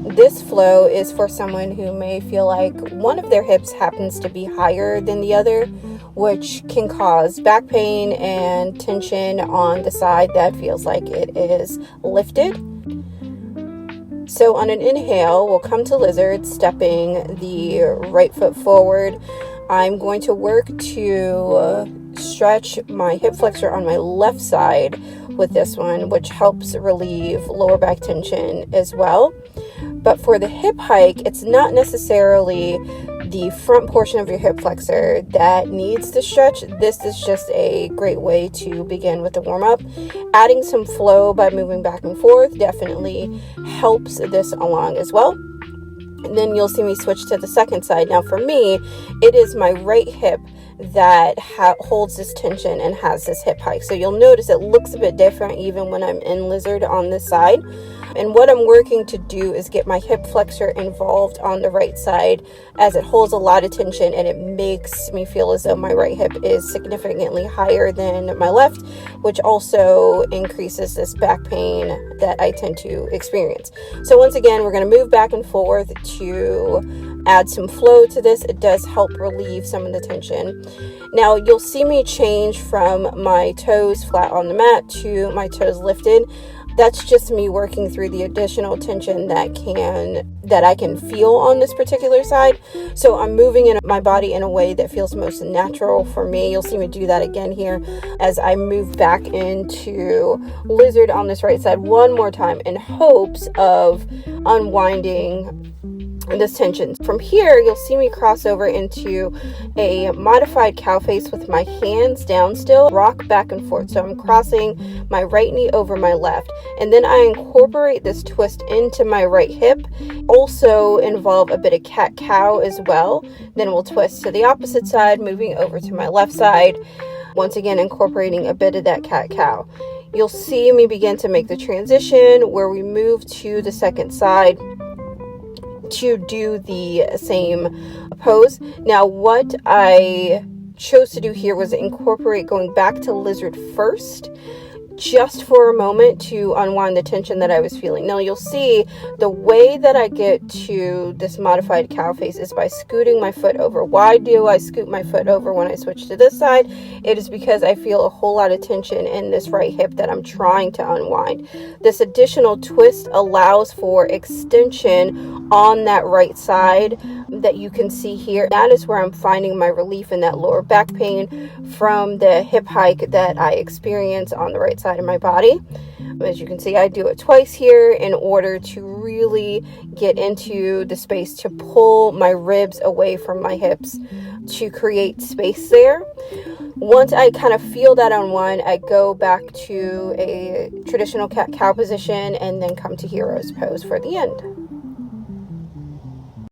This flow is for someone who may feel like one of their hips happens to be higher than the other, which can cause back pain and tension on the side that feels like it is lifted. So on an inhale, we'll come to lizard, stepping the right foot forward. I'm going to work to stretch my hip flexor on my left side with this one, which helps relieve lower back tension as well. But for the hip hike, it's not necessarily the front portion of your hip flexor that needs to stretch. This is just a great way to begin with the warm-up. Adding some flow by moving back and forth definitely helps this along as well. And then you'll see me switch to the second side. Now for me, it is my right hip that holds this tension and has this hip hike. So you'll notice it looks a bit different even when I'm in lizard on this side. And what I'm working to do is get my hip flexor involved on the right side, as it holds a lot of tension and it makes me feel as though my right hip is significantly higher than my left, which also increases this back pain that I tend to experience. So once again, we're going to move back and forth to add some flow to this. It does help relieve some of the tension. Now you'll see me change from my toes flat on the mat to my toes lifted. That's just me working through the additional tension that I can feel on this particular side. So I'm moving in my body in a way that feels most natural for me. You'll see me do that again here as I move back into lizard on this right side one more time in hopes of unwinding this tension. From here, you'll see me cross over into a modified cow face with my hands down still, rock back and forth. So I'm crossing my right knee over my left, and then I incorporate this twist into my right hip. Also involve a bit of cat-cow as well. Then we'll twist to the opposite side, moving over to my left side. Once again, incorporating a bit of that cat-cow. You'll see me begin to make the transition where we move to the second side to do the same pose. Now, what I chose to do here was incorporate going back to lizard first, just for a moment to unwind the tension that I was feeling. Now you'll see the way that I get to this modified cow face is by scooting my foot over. Why do I scoot my foot over when I switch to this side? It is because I feel a whole lot of tension in this right hip that I'm trying to unwind. This additional twist allows for extension on that right side that you can see here. That is where I'm finding my relief in that lower back pain from the hip hike that I experience on the right side of my body. As you can see, I do it twice here in order to really get into the space to pull my ribs away from my hips to create space there. Once I kind of feel that unwind, I go back to a traditional cat-cow position and then come to hero's pose for the end.